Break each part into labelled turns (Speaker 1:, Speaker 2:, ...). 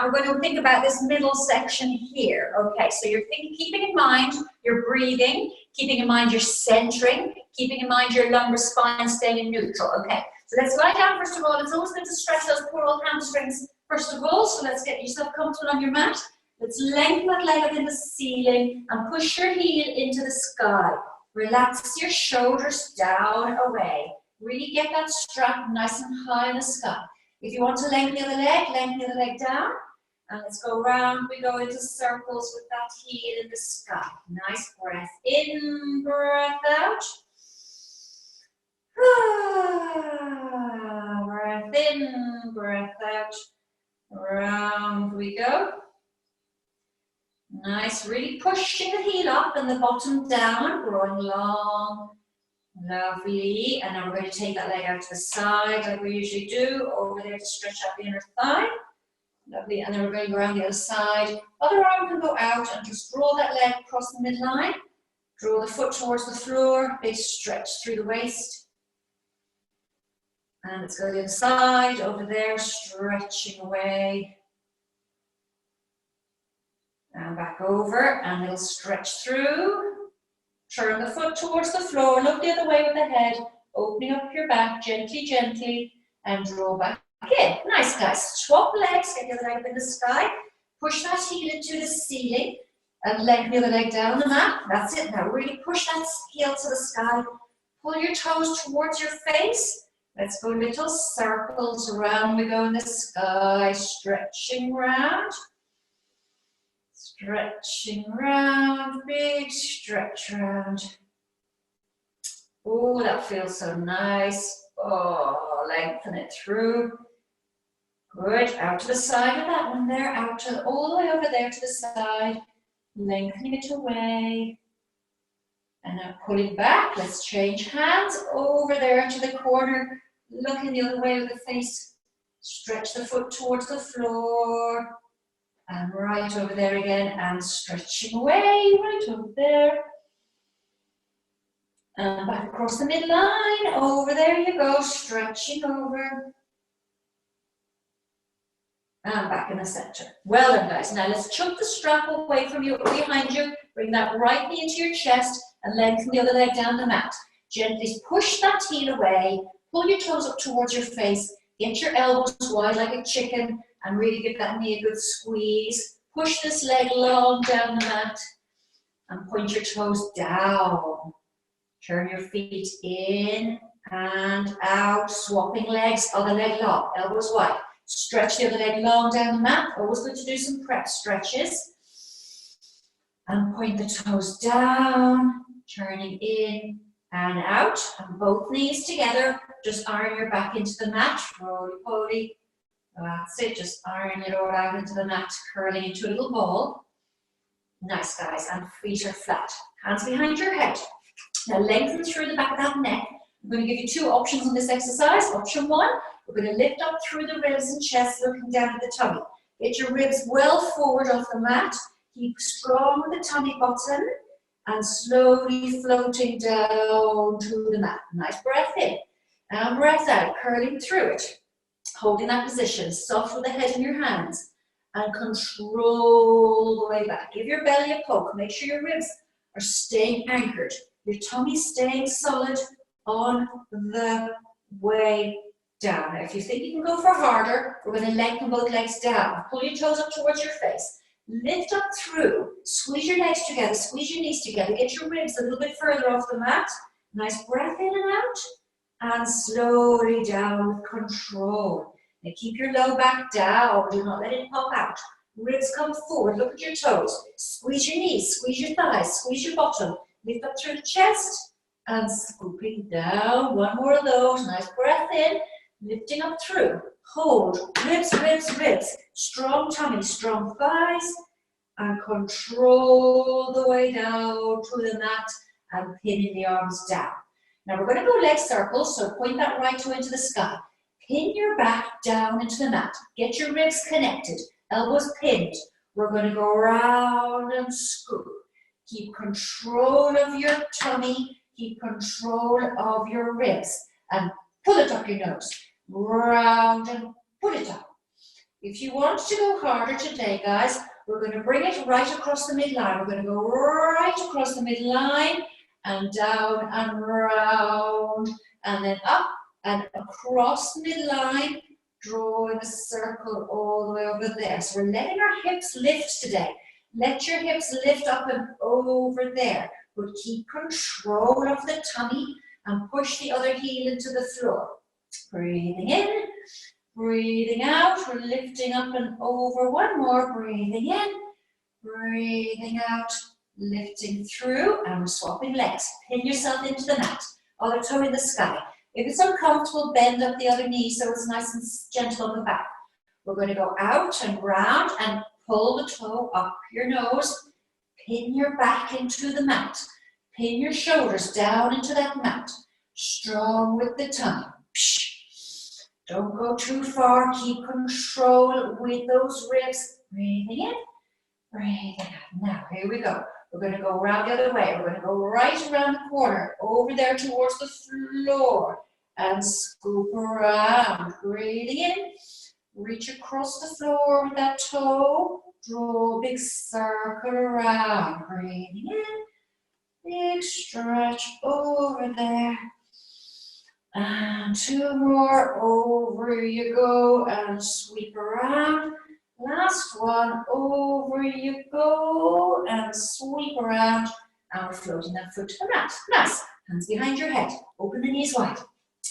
Speaker 1: And we're going to think about this middle section here. Okay, so you're keeping in mind your breathing, keeping in mind your centering, keeping in mind your lumbar spine staying in neutral. Okay, so let's lie down first of all. It's always good to stretch those poor old hamstrings first of all. So let's get yourself comfortable on your mat. Let's lengthen that leg up in the ceiling and push your heel into the sky. Relax your shoulders down away. Really get that strap nice and high in the sky. If you want to lengthen the other leg down. And let's go round. We go into circles with that heel in the sky. Nice breath in, breath out. Breath in, breath out. Round we go. Nice, really pushing the heel up and the bottom down, growing long. Lovely. And now we're going to take that leg out to the side like we usually do, over there to stretch out the inner thigh. Lovely. And then we're going to go around the other side. Other arm can go out and just draw that leg across the midline. Draw the foot towards the floor. Big stretch through the waist. And let's go to the other side, over there, stretching away. And back over, and it'll stretch through. Turn the foot towards the floor, look the other way with the head, opening up your back gently, gently, and draw back in. Nice, guys. Swap legs, get the other leg up in the sky. Push that heel into the ceiling, and lengthen the other leg down on the mat. That's it. Now really push that heel to the sky. Pull your toes towards your face. Let's go little circles around. We go in the sky, stretching round. Stretching round, big stretch round. Oh, that feels so nice. Oh, lengthen it through. Good, out to the side of that one there, out to all the way over there to the side. Lengthening it away. And now pulling back, let's change hands over there to the corner. Looking the other way with the face. Stretch the foot towards the floor. And right over there again, and stretching away, right over there. And back across the midline, over there you go, stretching over. And back in the center. Well done, guys. Now let's chuck the strap away from you, behind you. Bring that right knee into your chest and lengthen the other leg down the mat. Gently push that heel away, pull your toes up towards your face, get your elbows wide like a chicken, and really give that knee a good squeeze. Push this leg long down the mat and point your toes down. Turn your feet in and out, swapping legs, other leg long, elbows wide. Stretch the other leg long down the mat. Always good to do some prep stretches. And point the toes down, turning in and out. And both knees together. Just iron your back into the mat. Roly-poly. That's it, just iron it all out into the mat, curling into a little ball. Nice, guys, and feet are flat. Hands behind your head. Now lengthen through the back of that neck. I'm going to give you two options on this exercise. Option one, we're going to lift up through the ribs and chest, looking down at the tummy. Get your ribs well forward off the mat. Keep strong with the tummy bottom and slowly floating down to the mat. Nice breath in and breath out, curling through it. Holding that position, soft with the head in your hands, and control the way back. Give your belly a poke. Make sure your ribs are staying anchored. Your tummy staying solid on the way down. Now, if you think you can go for harder, we're going to lengthen both legs down. Pull your toes up towards your face. Lift up through. Squeeze your legs together. Squeeze your knees together. Get your ribs a little bit further off the mat. Nice breath in and out. And slowly down with control. Now keep your low back down. Do not let it pop out. Ribs come forward. Look at your toes. Squeeze your knees. Squeeze your thighs. Squeeze your bottom. Lift up through the chest. And scooping down. One more of those. Nice breath in. Lifting up through. Hold. Ribs, ribs, ribs. Strong tummy. Strong thighs. And control the way down to the mat. And pinning the arms down. Now we're going to go leg circles, so point that right toe into the sky. Pin your back down into the mat. Get your ribs connected, elbows pinned. We're going to go round and scoop. Keep control of your tummy, keep control of your ribs. And pull it up your nose. Round and pull it up. If you want to go harder today, guys, we're going to bring it right across the midline. We're going to go right across the midline and down and round and then up and across the midline, drawing a circle all the way over there. So we're letting our hips lift today. Let your hips lift up and over there. But keep control of the tummy and push the other heel into the floor. Breathing in, breathing out. We're lifting up and over. One more. Breathing in, breathing out. Lifting through, and we're swapping legs. Pin yourself into the mat. Other toe in the sky. If it's uncomfortable, bend up the other knee so it's nice and gentle on the back. We're going to go out and round and pull the toe up your nose. Pin your back into the mat. Pin your shoulders down into that mat. Strong with the tummy. Don't go too far. Keep control with those ribs. Breathing in, breathing out. Now, here we go. We're going to go around the other way. We're going to go right around the corner, over there towards the floor, and scoop around. Breathing in, reach across the floor with that toe. Draw a big circle around. Breathing in, big stretch over there. And two more, over you go, and sweep around. Last one, over you go, and sweep around, and we're floating that foot to the mat. Nice, hands behind your head, open the knees wide.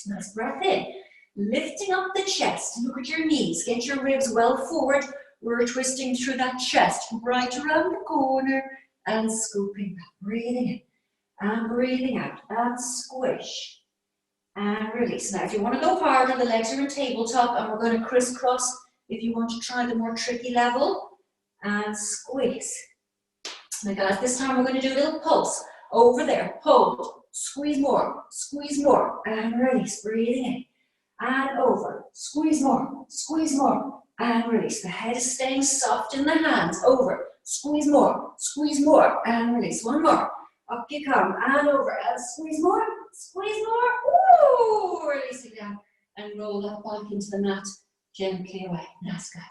Speaker 1: Nice breath in, lifting up the chest, look at your knees, get your ribs well forward. We're twisting through that chest, right around the corner, and scooping back, breathing in, and breathing out, and squish, and release. Now, if you want to go harder, the legs are in tabletop, and we're going to crisscross. If you want to try the more tricky level, and squeeze. Now guys, this time we're going to do a little pulse. Over there, hold, squeeze more, and release, breathing in. And over, squeeze more, and release. The head is staying soft in the hands. Over, squeeze more, and release. One more. Up you come, and over, and squeeze more. Ooh, releasing down, and roll that back into the mat. Gently away. Nice, guys.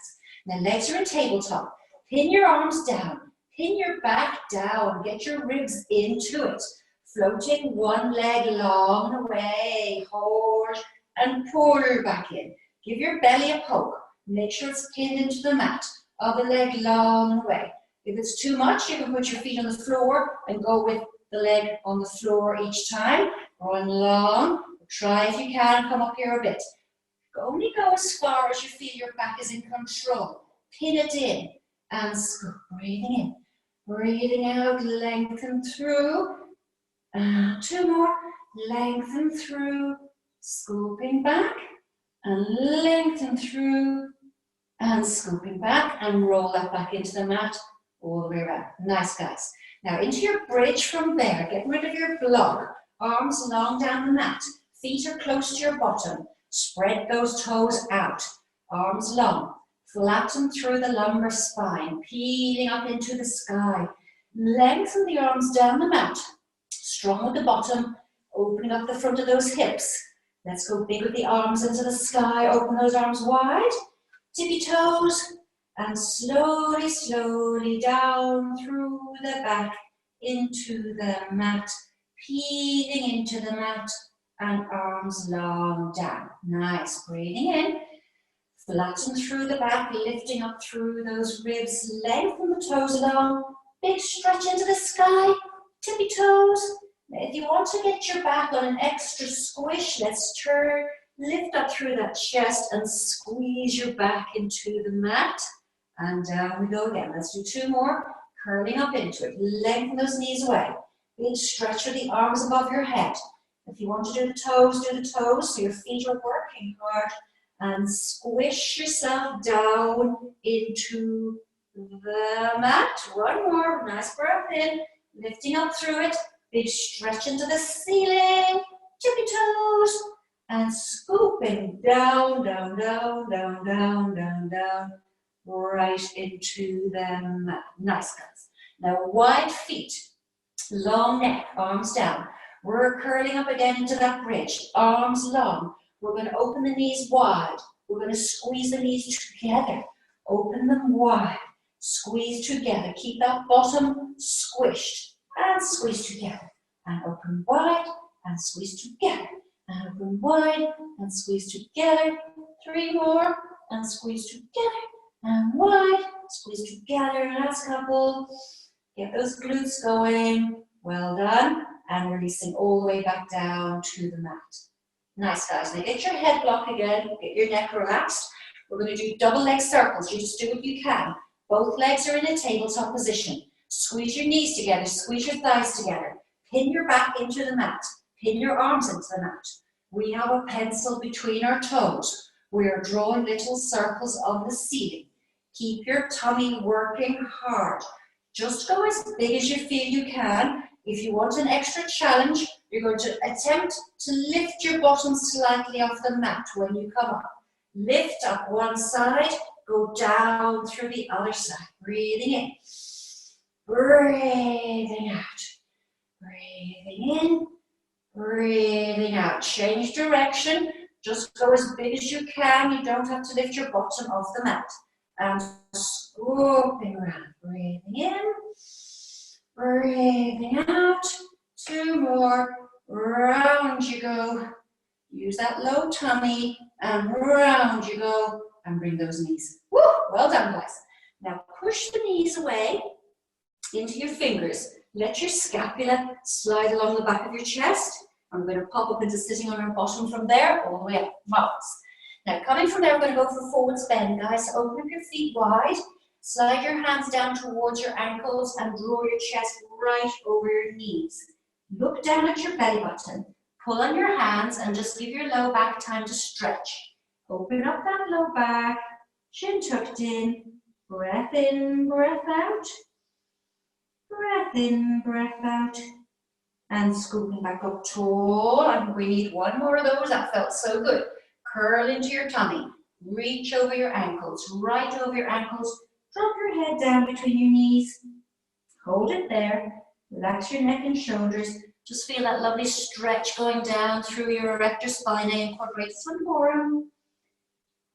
Speaker 1: Now legs are in tabletop. Pin your arms down. Pin your back down. Get your ribs into it. Floating one leg long away. Hold and pull back in. Give your belly a poke. Make sure it's pinned into the mat. Other leg long away. If it's too much, you can put your feet on the floor and go with the leg on the floor each time. Run long. Try if you can. Come up here a bit. Only go as far as you feel your back is in control. Pin it in and scoop. Breathing in, breathing out, lengthen through. And two more. Lengthen through, scooping back, and lengthen through, and scooping back, and roll that back into the mat all the way around. Nice, guys. Now into your bridge from there. Get rid of your block. Arms long down the mat. Feet are close to your bottom. Spread those toes out, arms long, flatten through the lumbar spine, peeling up into the sky. Lengthen the arms down the mat, strong at the bottom, opening up the front of those hips. Let's go big with the arms into the sky, open those arms wide, tippy toes, and slowly, slowly down through the back into the mat, peeling into the mat, and arms long down. Nice, breathing in, flatten through the back, lifting up through those ribs, lengthen the toes long, big stretch into the sky, tippy toes. If you want to get your back on an extra squish, let's turn, lift up through that chest and squeeze your back into the mat. And down we go again. Let's do two more, curling up into it. Lengthen those knees away. Big stretch with the arms above your head. If you want to do the toes so your feet are working hard, and squish yourself down into the mat. One more, nice breath in, lifting up through it, big stretch into the ceiling, tippy toes, and scooping down, down, down, down, down, down, down, right into the mat. Nice, guys. Now wide feet, long neck, arms down. We're curling up again into that bridge, arms long. We're going to open the knees wide. We're going to squeeze the knees together. Open them wide. Squeeze together. Keep that bottom squished. And squeeze together. And open wide. And squeeze together. And open wide. And squeeze together. 3 more. And squeeze together. And wide. Squeeze together. Last couple. Get those glutes going. Well done. And releasing all the way back down to the mat. Nice, guys. Now get your head block again. Get your neck relaxed. We're going to do double leg circles. You just do what you can. Both legs are in a tabletop position. Squeeze your knees together. Squeeze your thighs together. Pin your back into the mat. Pin your arms into the mat. We have a pencil between our toes. We are drawing little circles on the ceiling. Keep your tummy working hard. Just go as big as you feel you can. If you want an extra challenge, you're going to attempt to lift your bottom slightly off the mat when you come up. Lift up one side, go down through the other side. Breathing in, breathing out. Breathing in, breathing out. Change direction. Just go as big as you can. You don't have to lift your bottom off the mat. And scooping around. Breathing in, breathing out. 2 more. Round you go. Use that low tummy. And round you go. And bring those knees. Woo! Well done, guys. Now push the knees away into your fingers. Let your scapula slide along the back of your chest. And we're going to pop up into sitting on our bottom from there, all the way up. Marvelous. Now coming from there, we're going to go for forwards bend, guys. So open up your feet wide. Slide your hands down towards your ankles and draw your chest right over your knees. Look down at your belly button. Pull on your hands and just give your low back time to stretch. Open up that low back. Chin tucked in. Breath in, breath out. Breath in, breath out. And scooping back up tall. And we need 1 more of those. That felt so good. Curl into your tummy. Reach over your ankles. Right over your ankles. Drop your head down between your knees. Hold it there. Relax your neck and shoulders. Just feel that lovely stretch going down through your erector spinae and quadratus lumborum.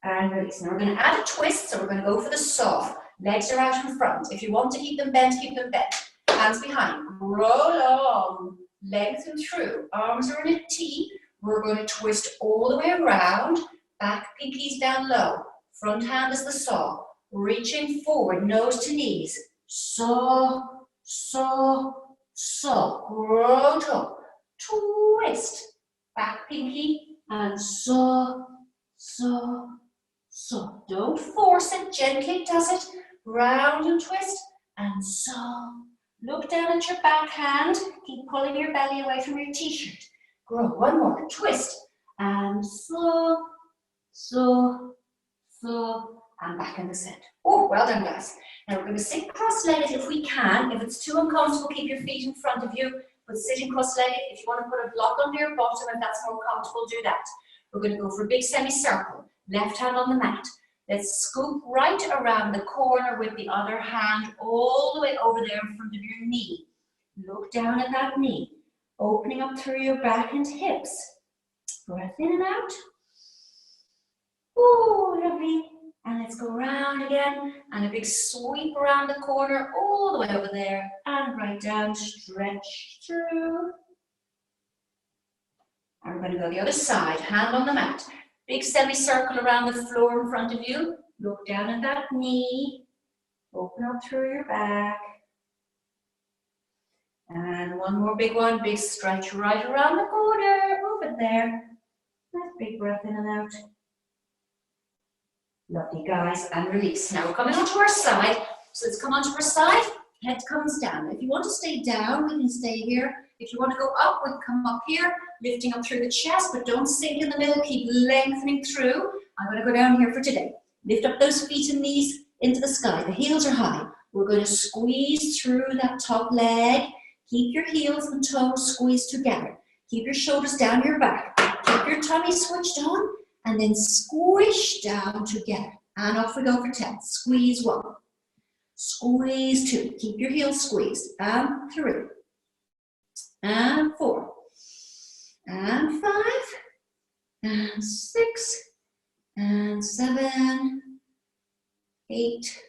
Speaker 1: And release. Now we're going to add a twist. So we're going to go for the saw. Legs are out in front. If you want to keep them bent, keep them bent. Hands behind. Roll on. Lengthen through. Arms are in a T. We're going to twist all the way around. Back pinkies down low. Front hand is the saw. Reaching forward, nose to knees. Saw, saw, saw. Grow tall. Twist. Back pinky and saw, saw, saw. Don't force it. Gently does it. Round and twist and saw. Look down at your back hand. Keep pulling your belly away from your t-shirt. Grow. 1 more. Twist. And saw, saw, saw. And back in the center. Oh, well done, guys. Now we're going to sit cross-legged if we can. If it's too uncomfortable, keep your feet in front of you. But sitting cross-legged, if you want to put a block under your bottom, if that's more comfortable, do that. We're going to go for a big semicircle. Left hand on the mat. Let's scoop right around the corner with the other hand all the way over there in front of your knee. Look down at that knee. Opening up through your back and hips. Breath in and out. Oh, lovely. And let's go round again. And a big sweep around the corner all the way over there. And right down. Stretch through. And we're going to go the other side. Hand on the mat. Big semicircle around the floor in front of you. Look down at that knee. Open up through your back. And 1 more big one. Big stretch right around the corner. Over there. Nice big breath in and out. Lovely, guys. And release. Now we're coming onto our side. So let's come onto our side. Head comes down. If you want to stay down, we can stay here. If you want to go up, we can come up here. Lifting up through the chest, but don't sink in the middle. Keep lengthening through. I'm going to go down here for today. Lift up those feet and knees into the sky. The heels are high. We're going to squeeze through that top leg. Keep your heels and toes squeezed together. Keep your shoulders down your back. Keep your tummy switched on. And then squish down together. And off we go for 10. Squeeze 1. Squeeze 2. Keep your heels squeezed. And 3. And 4. And 5. And 6. And 7. 8,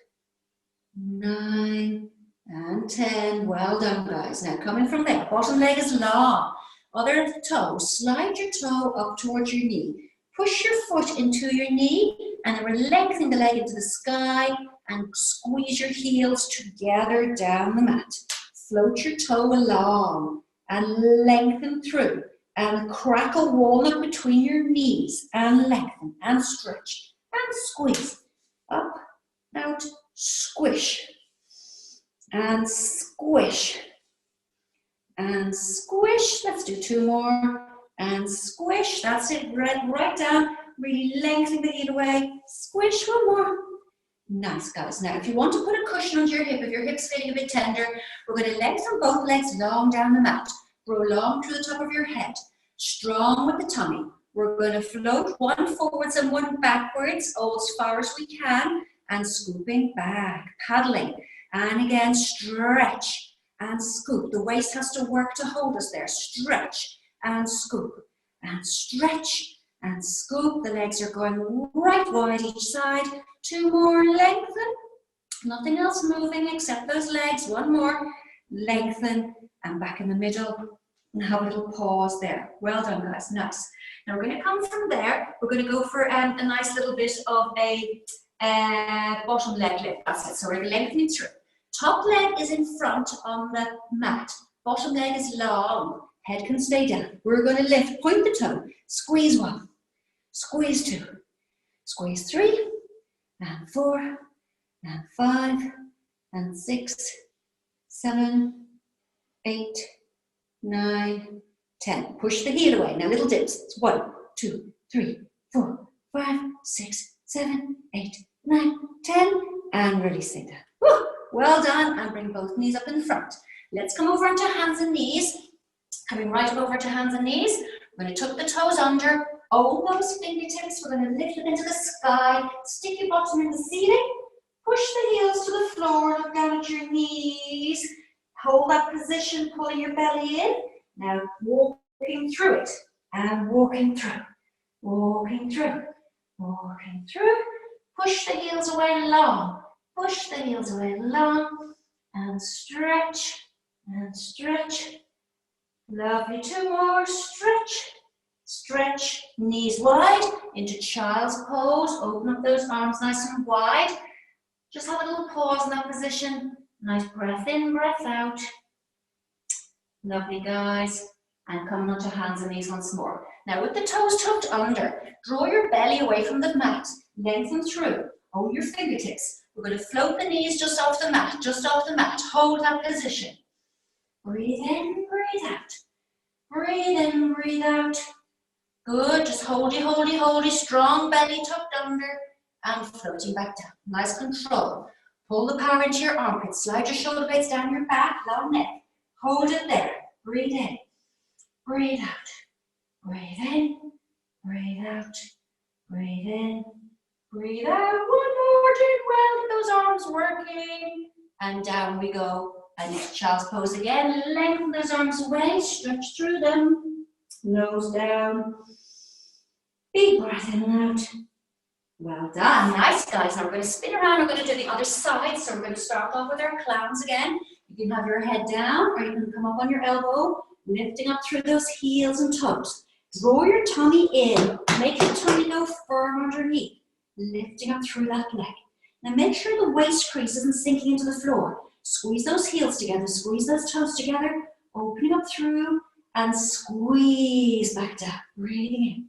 Speaker 1: 9, and 10. Well done, guys. Now coming from there, bottom leg is long. Other toe, slide your toe up towards your knee. Push your foot into your knee, and then we're lengthening the leg into the sky and squeeze your heels together down the mat. Float your toe along and lengthen through, and crack a walnut between your knees and lengthen and stretch and squeeze. Up, out, squish, and squish, and squish. Let's do 2 more, and squish. That's it, right down, really lengthening the heel away. Squish, 1 more. Nice, guys. Now, if you want to put a cushion under your hip, if your hip's getting a bit tender, we're going to lengthen both legs long down the mat. Grow long through the top of your head. Strong with the tummy. We're going to float 1 forwards and 1 backwards, as far as we can, and scooping back, paddling. And again, stretch and scoop. The waist has to work to hold us there. Stretch and scoop and stretch and scoop. The legs are going right wide each side. 2 more, lengthen. Nothing else moving except those legs. 1 more, lengthen, and back in the middle. And have a little pause there. Well done, guys. Nice. Now we're going to come from there. We're going to go for a nice little bit of a bottom leg lift. That's it. So we're lengthening through. Top leg is in front on the mat. Bottom leg is long. Head can stay down. We're going to lift. Point the toe. Squeeze 1. Squeeze 2. Squeeze 3. And 4. And 5. And 6. 7. 8. 9, 10. Push the heel away. Now little dips. It's 1, 2, 3, 4, 5, 6, 7, 8, 9, 10. And releasing that. Woo! Well done. And bring both knees up in front. Let's come over onto hands and knees. Coming right over to hands and knees. We're going to tuck the toes under. Own those fingertips. We're going to lift them into the sky. Stick your bottom in the ceiling. Push the heels to the floor. Look down at your knees. Hold that position, pulling your belly in. Now walking through it, and walking through, walking through, walking through. Push the heels away long, push the heels away long, and stretch, and stretch. Lovely, 2 more, stretch, stretch. Knees wide into child's pose. Open up those arms nice and wide. Just have a little pause in that position. Nice breath in, breath out. Lovely, guys. And coming onto hands and knees once more. Now with the toes tucked under, draw your belly away from the mat. Lengthen through. Hold your fingertips. We're going to float the knees just off the mat, just off the mat. Hold that position. Breathe in, breathe out. Breathe in, breathe out. Good. Just holdy. Strong belly tucked under and floating back down. Nice control. Pull the power into your armpits. Slide your shoulder blades down your back, long neck. Hold it there. Breathe in. Breathe out. Breathe in. Breathe out. Breathe in. Breathe out. 1 more. Do well. Get those arms working. And down we go. And into child's pose again. Lengthen those arms away. Stretch through them. Nose down. Big breath in and out. Well done. Nice, guys. Now we're going to spin around. We're going to do the other side. So we're going to start off with our clowns again. You can have your head down, or you can come up on your elbow, lifting up through those heels and toes. Draw your tummy in. Make your tummy go firm underneath. Lifting up through that leg. Now make sure the waist crease isn't sinking into the floor. Squeeze those heels together. Squeeze those toes together. Opening up through and squeeze back down. Breathing in.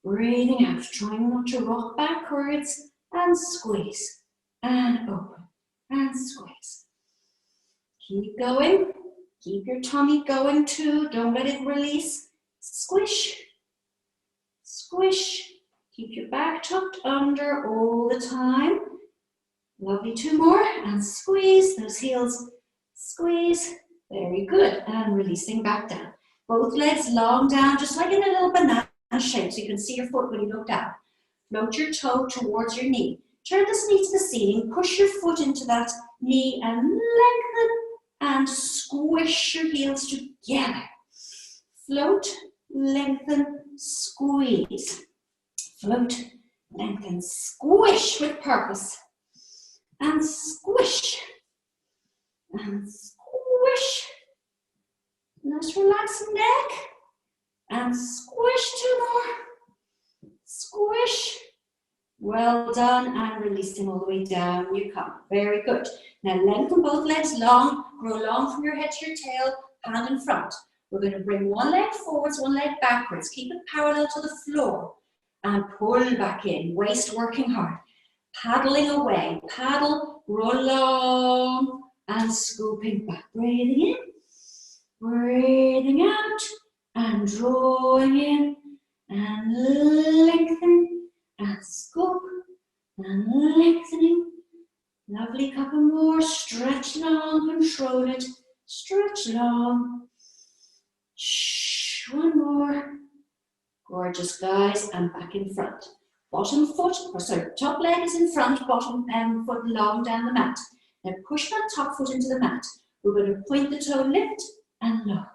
Speaker 1: Breathing out, trying not to rock backwards, and squeeze, and open, and squeeze. Keep going, keep your tummy going too, don't let it release. Squish, squish, keep your back tucked under all the time. Lovely, 2 more, and squeeze, those heels, squeeze, very good, and releasing back down. Both legs long down, just like in a little banana shape, so you can see your foot when you look down. Float your toe towards your knee. Turn this knee to the ceiling, push your foot into that knee and lengthen and squish your heels together. Float, lengthen, squeeze. Float, lengthen, squish with purpose. and squish, and squish. Nice relaxing neck, and squish, 2 more, squish. Well done, and releasing all the way down you come. Very good. Now lengthen both legs long, grow long from your head to your tail, hand in front. We're going to bring one leg forwards, one leg backwards. Keep it parallel to the floor and pull back in, waist working hard. Paddling away, paddle, roll long and scooping back. Breathing in, breathing out and drawing in and lengthening and scoop and lengthening. Lovely, couple more. Stretch long, control it. Stretch long. Shh, one more. Gorgeous, guys, and back in front. Bottom foot, or sorry, top leg is in front, bottom foot long down the mat. Now push that top foot into the mat. We're going to point the toe, lift and lower,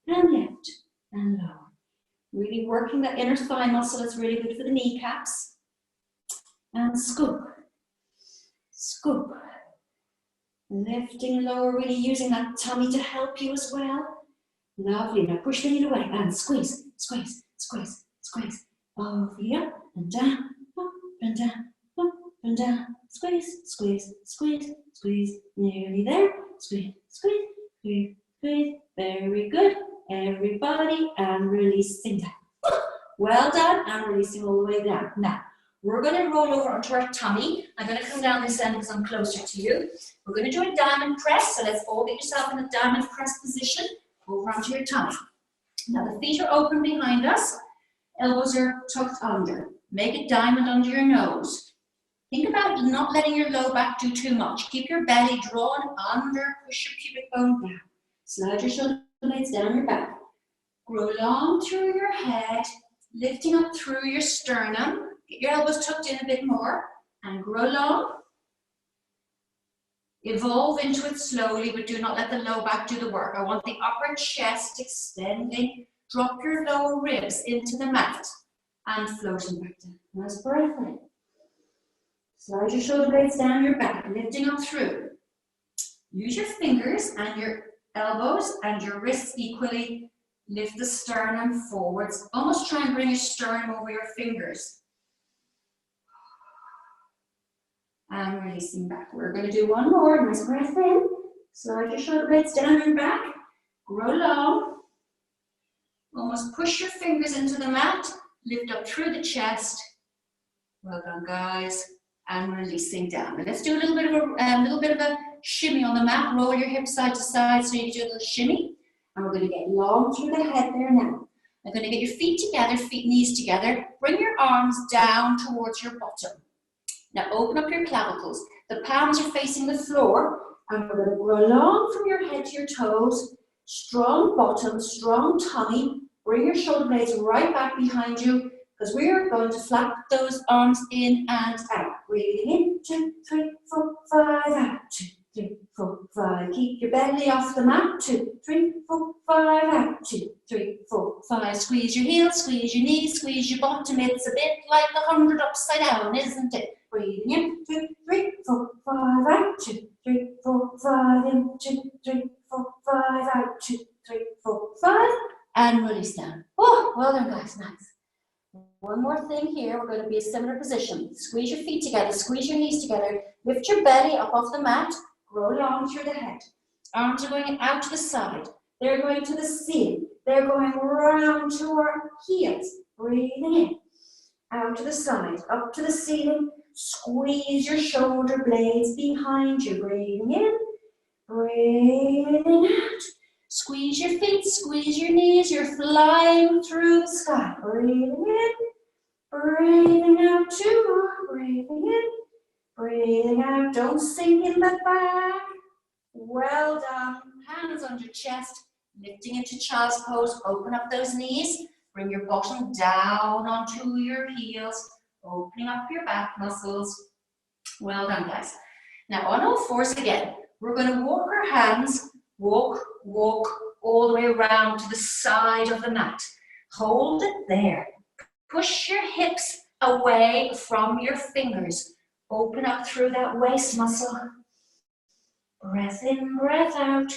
Speaker 1: and lift and lower. Really working that inner thigh muscle. That's really good for the kneecaps. And scoop, scoop. Lifting lower, really using that tummy to help you as well. Lovely. Now push the knee away and squeeze, squeeze, squeeze, squeeze. Over the up and down, up and down, up and down. Squeeze, squeeze, squeeze, squeeze. Nearly there. Squeeze, squeeze, squeeze, squeeze. Very good. Everybody, and releasing down. Well done, and releasing all the way down. Now, we're going to roll over onto our tummy. I'm going to come down this end because I'm closer to you. We're going to do a diamond press, so let's all get yourself in a diamond press position over onto your tummy. Now, the feet are open behind us. Elbows are tucked under. Make a diamond under your nose. Think about not letting your low back do too much. Keep your belly drawn under, push your pubic bone down. Slide your shoulder blades down your back. Grow long through your head, lifting up through your sternum. Get your elbows tucked in a bit more and grow long. Evolve into it slowly, but do not let the low back do the work. I want the upper chest extending. Drop your lower ribs into the mat and floating back down. Nice breath in. Slide your shoulder blades down your back, lifting up through. Use your fingers and your elbows and your wrists equally. Lift the sternum forwards. Almost try and bring your sternum over your fingers. And releasing back. We're going to do one more. Nice breath in. Slide your shoulder blades down your back. Grow long. Almost push your fingers into the mat. Lift up through the chest. Well done, guys. And releasing down. And let's do a little bit of a shimmy on the mat. Roll your hips side to side so you can do a little shimmy. And we're going to get long through the head there now. I'm going to get your feet together, knees together. Bring your arms down towards your bottom. Now open up your clavicles. The palms are facing the floor. And we're going to grow long from your head to your toes. Strong bottom, strong tummy. Bring your shoulder blades right back behind you because we are going to flap those arms in and out. Breathing in, 2, 3, 4, 5, out. 2, 3, 4, 5. Keep your belly off the mat. 2, 3, 4, 5, out. 2, 3, 4, 5. Squeeze your heels, squeeze your knees, squeeze your bottom. It's a bit like the 100 upside down, isn't it? Breathing in, 2, 3, 4, 5, out. 2, 3, 4, 5, in. 2, 3, 4, 5, out. 2, 3, 4, 5. And release down. Oh, well done, guys. Nice. One more thing here. We're going to be a similar position. Squeeze your feet together. Squeeze your knees together. Lift your belly up off the mat. Grow long through the head. Arms are going out to the side. They're going to the ceiling. They're going round to our heels. Breathing in. Out to the side. Up to the ceiling. Squeeze your shoulder blades behind you. Breathing in. Breathing out. Squeeze your feet, squeeze your knees, you're flying through the sky. Breathing in, breathing out, 2 more. Breathing in, breathing out, don't sink in the back. Well done. Hands on your chest, lifting into child's pose. Open up those knees, bring your bottom down onto your heels, opening up your back muscles. Well done, guys. Now on all fours again, we're going to walk our hands. Walk, walk all the way around to the side of the mat. Hold it there. Push your hips away from your fingers. Open up through that waist muscle. Breath in, breath out.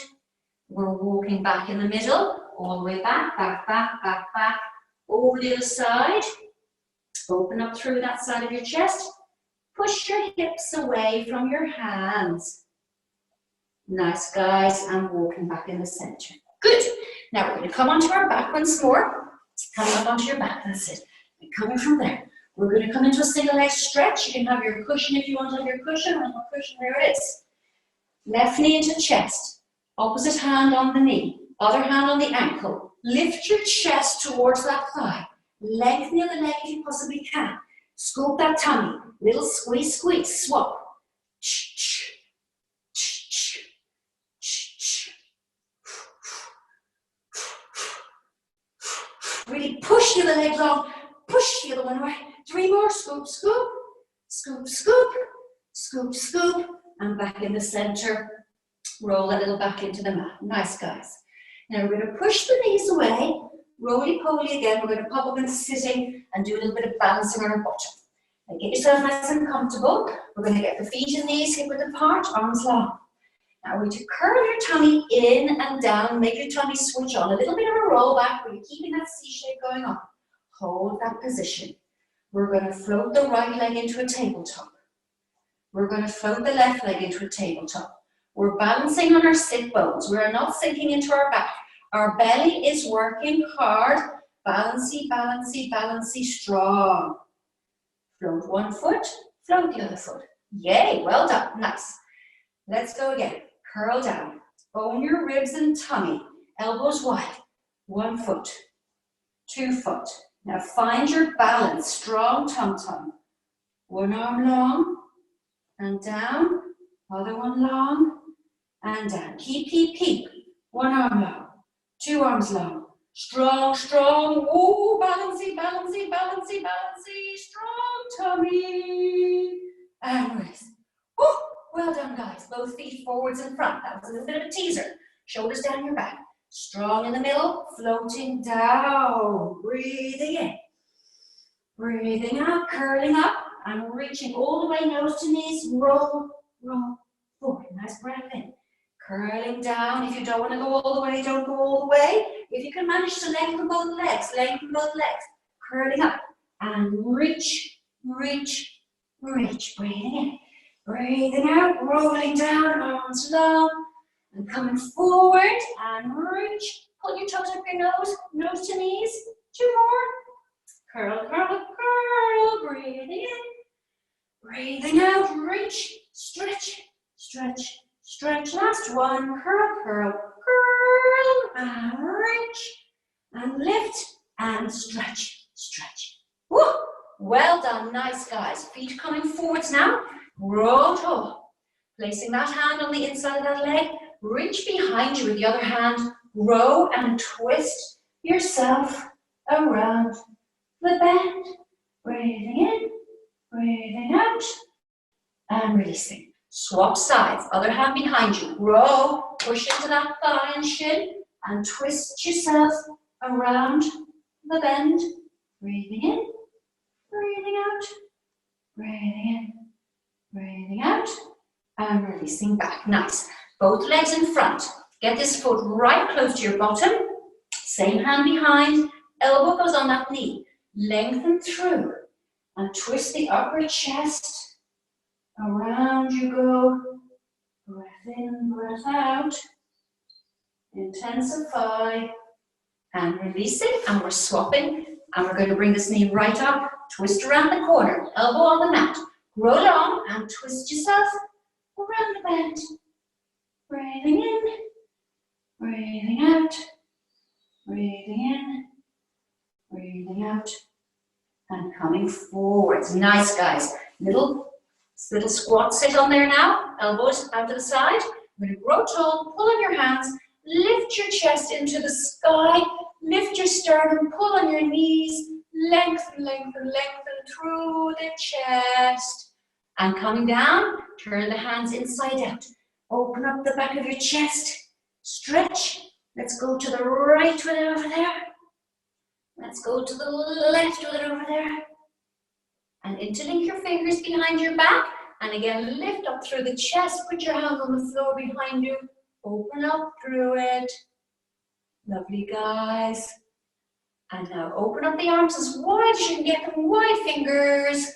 Speaker 1: We're walking back in the middle, all the way back, back, back, back, back, over the other side. Open up through that side of your chest. Push your hips away from your hands. Nice, guys, and walking back in the center. Good. Now we're going to come onto our back once more. Come up onto your back, that's it. And coming from there, we're going to come into a single leg stretch. You can have your cushion if you want to have your cushion. One more cushion, there it is. Left knee into chest. Opposite hand on the knee. Other hand on the ankle. Lift your chest towards that thigh. Lengthen the other leg if you possibly can. Scoop that tummy. Little squeeze, squeeze, swap. Really push the other leg long. Push the other one away. 3 more. Scoop, scoop. Scoop, scoop. Scoop, scoop. And back in the center. Roll a little back into the mat. Nice, guys. Now we're going to push the knees away. Roly-poly again. We're going to pop up into sitting and do a little bit of balancing on our bottom. Now get yourself nice and comfortable. We're going to get the feet and knees hip width apart, arms long. Now we're going to curl your tummy in and down. Make your tummy switch on. A little bit of a roll back where you're keeping that C shape going on. Hold that position. We're going to float the right leg into a tabletop. We're going to float the left leg into a tabletop. We're balancing on our sit bones. We are not sinking into our back. Our belly is working hard. Balancy, balancy, balancy, strong. Float one foot, float the other foot. Yay, well done, nice. Let's go again. Curl down. Own your ribs and tummy. Elbows wide. 1 foot, 2 foot. Now find your balance. Strong tum-tum. One arm long and down. Other one long and down. Keep, keep, keep. 1 arm long. 2 arms long. Strong, strong. Ooh, balancy, balancy, balancy, balancy. Strong tummy. And release. Ooh, well done, guys. Both feet forwards and front. That was a little bit of a teaser. Shoulders down your back. Strong in the middle. Floating down. Breathing in. Breathing out. Curling up. And reaching all the way nose to knees. Roll, roll forward. Nice breath in. Curling down. If you don't want to go all the way, don't go all the way. If you can manage to lengthen both legs, lengthen both legs. Curling up and reach, reach, reach. Breathing in. Breathing out, rolling down, arms long. And coming forward and reach. Pull your toes up your nose, nose to knees. 2 more. Curl, curl, curl. Breathing in. Breathing out, reach, stretch, stretch. Stretch, last one, curl, curl, curl, and reach, and lift, and stretch, stretch. Woo! Well done, nice guys. Feet coming forwards now, roll tall. Placing that hand on the inside of that leg, reach behind you with the other hand, row and twist yourself around the bend. Breathing in, breathing out, and releasing. Swap sides, other hand behind you. Row, push into that thigh and shin, and twist yourself around the bend. Breathing in, breathing out, breathing in, breathing out, and releasing back. Nice. Both legs in front. Get this foot right close to your bottom. Same hand behind, elbow goes on that knee. Lengthen through, and twist the upper chest. Around you go, breath in, breath out, intensify, and releasing, and we're swapping, and we're going to bring this knee right up, twist around the corner, elbow on the mat, roll on, and twist yourself around the bend, breathing in, breathing out, breathing in, breathing out, and coming forwards. Nice, guys. Little squat sit on there now, elbows out to the side. We're going to grow tall, pull on your hands, lift your chest into the sky, lift your sternum, pull on your knees, lengthen, lengthen, lengthen through the chest. And coming down, turn the hands inside out. Open up the back of your chest, stretch. Let's go to the right with it over there. Let's go to the left with it over there. And interlink your fingers behind your back. And again, lift up through the chest. Put your hands on the floor behind you. Open up through it. Lovely, guys. And now open up the arms as wide as you can get them, wide fingers.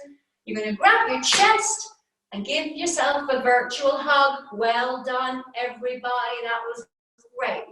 Speaker 1: You're going to grab your chest and give yourself a virtual hug. Well done, everybody. That was great.